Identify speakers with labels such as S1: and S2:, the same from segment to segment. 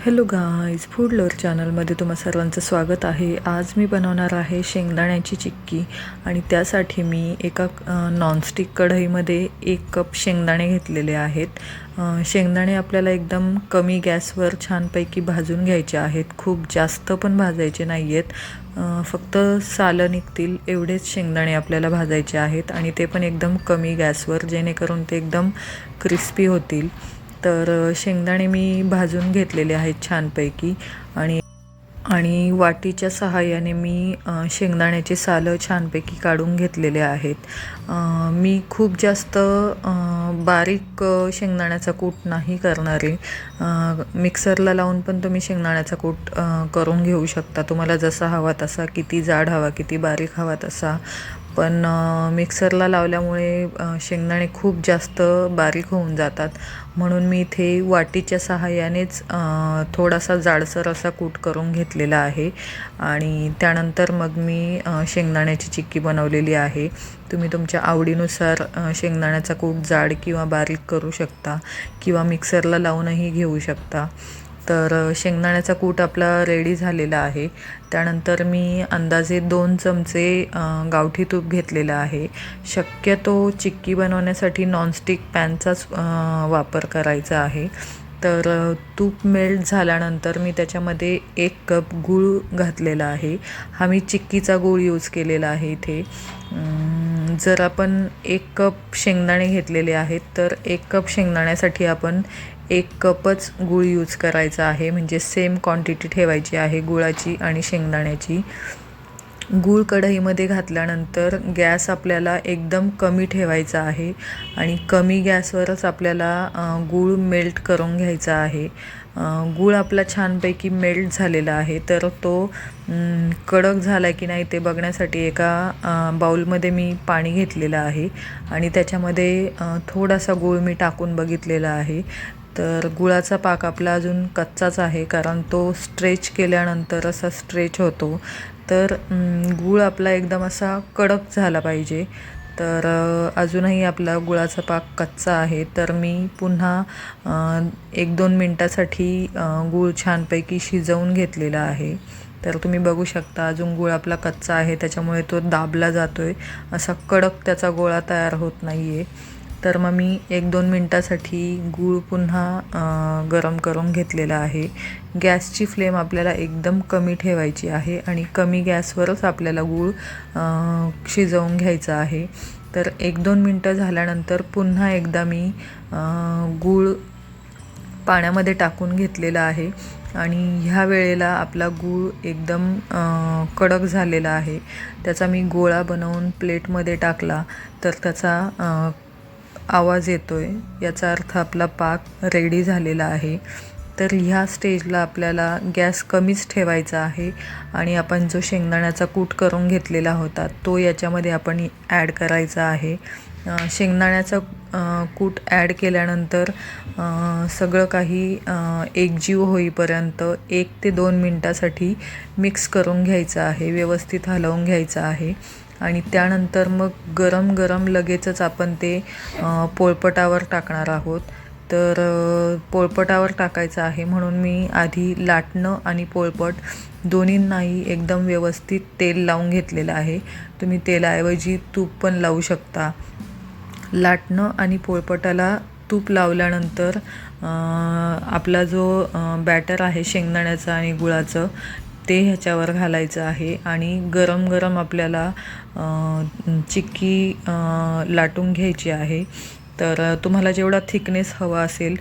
S1: Hello guys, food lover चॅनलमध्ये तुम्हा सर्वांचं स्वागत आहे। आज मी बनवणार आहे शेंगदाण्याची चिक्की आणि त्यासाठी मी एका नॉनस्टिक कढईमध्ये 1 कप शेंगदाणे घेतलेले आहेत। शेंगदाणे आपल्याला एकदम कमी गॅसवर छानपैकी भाजून घ्यायचे आहेत। खूप जास्त पण भाजायचे नाही आहेत, फक्त सालं निघतील एवढेच शेंगदाणे आपल्याला भाजायचे आहेत आणि ते पण एकदम कमी गॅसवर, जेणेकरून ते एकदम क्रिस्पी होतील। तर शेंगदाणे मी भाजून घेतलेले आहेत छानपैकी आणि वाटीच्या सहाय्याने मी शेंगदाण्याचे सालं छानपैकी काढून घेतलेले आहेत। मी खूप जास्त बारीक शेंगदाण्याचा कूट नाही करणार आहे। मिक्सरला लावून पण तुम्ही शेंगदाण्याचा कूट करून घेऊ शकता, तुम्हाला जसा हवा तसा, किती जाड हवा किती बारीक हवा तसा। पण मिक्सरला लावल्यामुळे शेंगदाणे खूप जास्त बारीक होऊन जातात, म्हणून मी इथे वाटीच्या सहाय्यानेच थोडासा जाडसर असा कूट करून घेतलेला आहे आणि त्यानंतर मग मी शेंगदाण्याची चिक्की बनवलेली आहे। तुम्ही तुमच्या आवडीनुसार शेंगदाण्याचा कूट जाड किंवा बारीक करू शकता किंवा मिक्सरला लावूनही घेऊ शकता। तर शेंगदाण्याचा कूट आपला रेडी झालेला आहे। त्यानंतर मी अंदाजे 2 चमचे गावठी तूप घेतलेला आहे। शक्यतो चिक्की बनवण्यासाठी नॉनस्टिक पॅनचाच वापर करायचा आहे। तर तूप मेल्ट झाल्यानंतर मी त्याच्यामध्ये 1 कप गूळ घातलेला आहे। हा मी चिक्कीचा गूळ यूज केलेला आहे इथे। जर आपण 1 कप शेंगदाणे घेतलेले आहेत तर 1 कप शेंगदाण्यासाठी आपण 1 कपच गूळ यूज करायचा आहे, म्हणजे सेम क्वांटिटी ठेवायची आहे गुळाची आणि शेंगदाण्याची। गूळ कढईमध्ये घातल्यानंतर गॅस आपल्याला एकदम कमी ठेवायचा आहे आणि कमी गॅसवरच आपल्याला गूळ मेल्ट करून घ्यायचा आहे। गूळ आपला छानपैकी मेल्ट झालेला आहे, तर तो कडक झाला की नाही ते बघण्यासाठी एका बाउलमध्ये मी पाणी घेतलेलं आहे आणि त्याच्यामध्ये थोडासा गूळ मी टाकून बघितलेला आहे। तर गुळाचा पाक आपला अजून कच्चाच आहे, कारण तो स्ट्रेच केल्यानंतर असा स्ट्रेच होतो। तर गूळ आपला एकदम असा कडक झाला पाहिजे। तर अजूनही आपला गुळाचा पाक कच्चा आहे, तर मी पुन्हा 1-2 मिनटासाठी गूळ छानपैकी शिजवून घेतलेला आहे। तर तुम्ही बघू शकता अजून गूळ आपला कच्चा आहे, त्याच्यामुळे तो दाबला जातोय, असा कडक त्याचा गोळा तयार होत नाही आहे। तर मग मी 1-2 मिनटासाठी गूळ पुन्हा गरम करून घेतलेला आहे। गॅसची फ्लेम आपल्याला एकदम कमी ठेवायची आहे आणि कमी गॅसवरच आपल्याला गूळ शिजवून घ्यायचा आहे। तर 1-2 मिनटं झाल्यानंतर पुन्हा एकदा मी गूळ पाण्यामध्ये टाकून घेतलेला आहे आणि ह्या वेळेला आपला गूळ एकदम कडक झालेला आहे। त्याचा मी गोळा बनवून प्लेटमध्ये टाकला तर त्याचा आवाज येतोय, याचा अर्थ आपला पाक रेडी झालेला आहे। तर ह्या स्टेजला आपल्याला गॅस कमीच ठेवायचा आहे आणि आपण जो शेंगदाण्याचा कूट करून घेतलेला होता तो याच्यामध्ये आपण ॲड करायचा आहे। शेंगदाण्याचा कूट ॲड केल्यानंतर सगळं काही एकजीव होईपर्यंत 1 ते 2 मिनटासाठी मिक्स करून घ्यायचं आहे, व्यवस्थित हलवून घ्यायचं आहे आणि त्यानंतर मग गरम गरम लगेचच आपण ते पोळपाटावर टाकणार आहोत। तर पोळपाटावर टाकायचं आहे म्हणून मी आधी लाटणं आणि पोळपाट दोन्हींनाही एकदम व्यवस्थित तेल लावून घेतलेलं आहे। तुम्ही तेलाऐवजी तूप पण लावू शकता। लाटणं आणि पोळपाटाला तूप लावल्यानंतर आपला जो बॅटर आहे शेंगदाण्याचं आणि गुळाचं ते ह्याच्यावर घालायचं आहे आणि गरम गरम आपल्याला चिक्की लाटून घ्यायची आहे। तर तुम्हाला जेवढा थिकनेस हवा असेल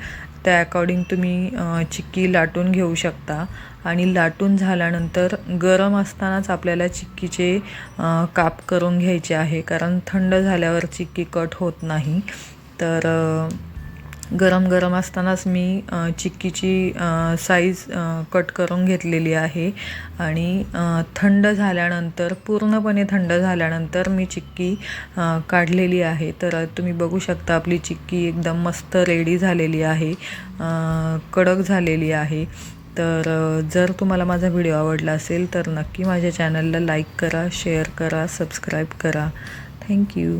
S1: त्या अकॉर्डिंग तुम्ही चिक्की लाटून घेऊ शकता आणि लाटून झाल्यानंतर गरम असतानाच आपल्याला चिक्कीचे काप करून घ्यायचे आहे, कारण थंड झाल्यावर चिक्की कट होत नाही। तर गरम गरम असतानाच मी चिक्कीची साईज कट करून घेतलेली आहे आणि थंड झाल्यानंतर, पूर्णपणे थंड झाल्यानंतर मी चिक्की काढलेली आहे। तर तुम्ही बघू शकता आपली चिक्की एकदम मस्त रेडी झालेली आहे, कडक झालेली आहे। तर जर तुम्हाला माझा व्हिडिओ आवडला असेल तर नक्की माझ्या चॅनलला लाईक करा, शेअर करा, सबस्क्राईब करा। थँक्यू।